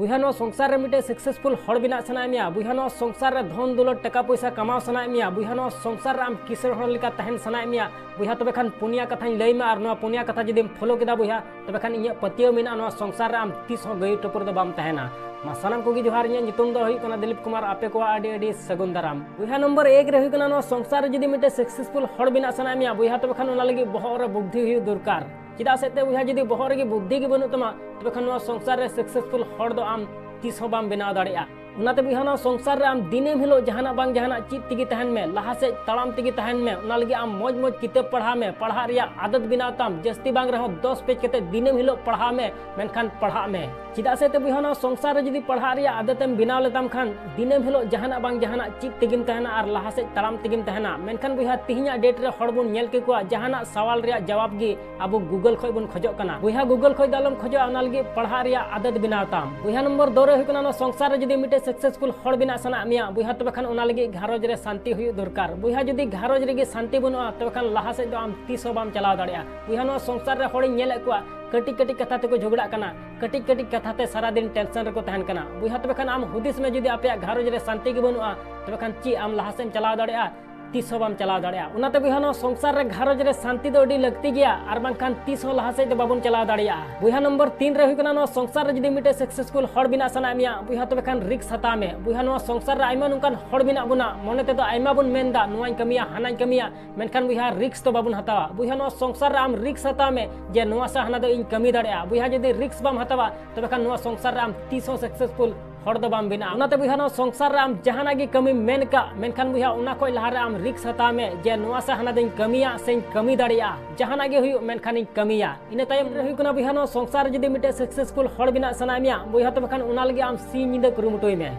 बुहा no संसार रे मिटे सक्सेसफुल हड़ बिना सनाय मिया बुहा नो संसार रे धन दौलत टका पैसा कमाव सनाय मिया बुहा नो संसार रे आम किसर हड़ लेका तहन सनाय मिया बुहा तबे खान पुनिया कथाኝ लई मा आर नो पुनिया कथा जदि फॉलो केदा बुहा तबे खान इया पतियो मेना नो संसार रे आम तीस हो गई टपर दो बाम तहना मा सानाम कोगी जोहार इया नितुम दो हुई कना दिलीप कुमार आपे को आडी आडी सगुन दाराम बुहा नंबर 1 रे हुई कना नो संसार रे जदि मिटे सक्सेसफुल हड़ बिना सनाय मिया बुहा तबे खान ओना लगी बहर बुद्धि हुई दरकार चिदा सेते बुहा जदि बहर गे बुद्धि गे बनु तमा तबे खान नो संसार रे सक्सेसफुल हड़ दो आम तीस बाम बनाव दाड़िया उनाते बुहा संसार रे आम दिनेम हिलो जहाना बांग जहाना चीज तिगी तहन में लहा से तड़ाम तिगी तहन में उना लगी आम मौज मौज किताब पढ़ा में पढ़ा रिया आदत बनाव ताम जस्ती बांग रहो 10 पेज केते दिनेम हिलो पढ़ा में मेनखान पढ़ा में चिदा से ते बुहा संसार रे जदि पढ़ा रिया आदतेम बनाव लेताम खान दिनेम हिलो जहाना बांग जहाना चीज तिगिम तहना आर लहा से तड़ाम तिगिम तहना मेनखान बुहा तिहिया डेट रे हड़ बुन नेल के को जहाना सवाल रिया जवाब गी अब गूगल खय बुन खोजो कना बुहा गूगल खय दालम खोजो उना लगी पढ़ा रिया आदत बनाव ताम बुहा नंबर 2 रे हुकना संसार रे जदि मिटे सक्सेसफुल हड़ बिना सना मिया बुहा तबे खान ओना लगी घारोज रे शांति हुई दरकार बुहा जदि घारोज रे शांति बनुआ तबे खान लहा से दो आम तीस बाम चलाव दाड़िया बुहा नो संसार रे हड़ नेल को कटी कटी कथा ते को झगड़ा कना कटी कटी कथा ते सारा दिन टेंशन रे को तहन कना बुहा तबे खान आम हुदिस में जदि आपे घारोज रे शांति के बनुआ तबे खान ची आम लहा से चलाव दाड़िया तीस बाम चलाव दाड़िया उनाते बुहा संसार रे घारोज रे शांति दो अडी लगती गया आर बांखान तीस लहा से बाबन चलाव दाड़िया बुहा नंबर 3 रे हुकना नो संसार रे जदि मिटे सक्सेसफुल हड़ बिना सना मिया बुहा तबे खान रिक्स हता में बुहा नो संसार रे आइमा नुकान हड़ बिना बुना मने ते दो आइमा बुन मेनदा नुआई कमिया हानाई कमिया मेनखान बुहा रिक्स तो बाबन हतावा बुहा नो संसार रे आम रिक्स हता में जे नुआ सा हाना दो इन कमी दाड़िया बुहा जदि रिक्स बाम हतावा तबे खान नुआ संसार रे आम 30 सक्सेसफुल हड़ दो बाम बिना उनाते बुहा संसार रे आम जहाना गी कमी मेन का मेनखान बुहा उना कोई लहारे आम रिक्स हता में जे नुआ सा हाना दो कमिया से कमी दाड़िया जहाना गे हुई मेनखान इन कमिया इन तायम रे हुई कना बुहा संसार जदि मिटे सक्सेसफुल हड़ बिना सना मिया बुहा तबे खान उना लगी आम सी निदा कुरुमुटोय में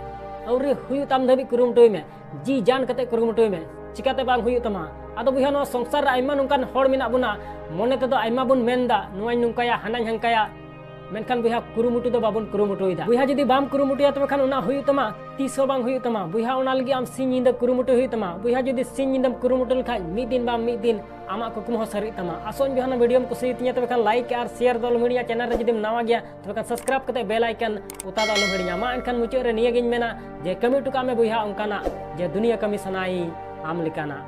औरे हुई ताम धबी कुरुमुटोय में जी जान कते कुरुमुटोय में चिकाते बांग हुई तमा आदो बुहा संसार रे आइमा नुकान हड़ मिना बुना मने ते दो आइमा बुन मेनदा नुआई नुकाया हानाई हंकाया मेनखान बुहा कुरुमुटु दो बाबन कुरुमुटुइदा बुहा जदि बाम कुरुमुटुया तबे खान उना हुई तमा तीस बांग हुई तमा बुहा उना लगी आम सिन निदा कुरुमुटु हुई तमा बुहा जदि सिन निदम कुरुमुटु लखाय मिद दिन बाम मिद दिन आमा कुकुम हो सरी तमा आसोन बुहा वीडियो में कुसी तिया तबे खान लाइक और शेयर दो मिडिया चैनल रे जदि नवा गया तबे खान सब्सक्राइब कते बेल आइकन उता दो हिड़िया मा एनखान मुचे रे निया गिन मेना जे कमी टुका में बुहा उनकाना जे दुनिया कमी सनाई आम लिकाना।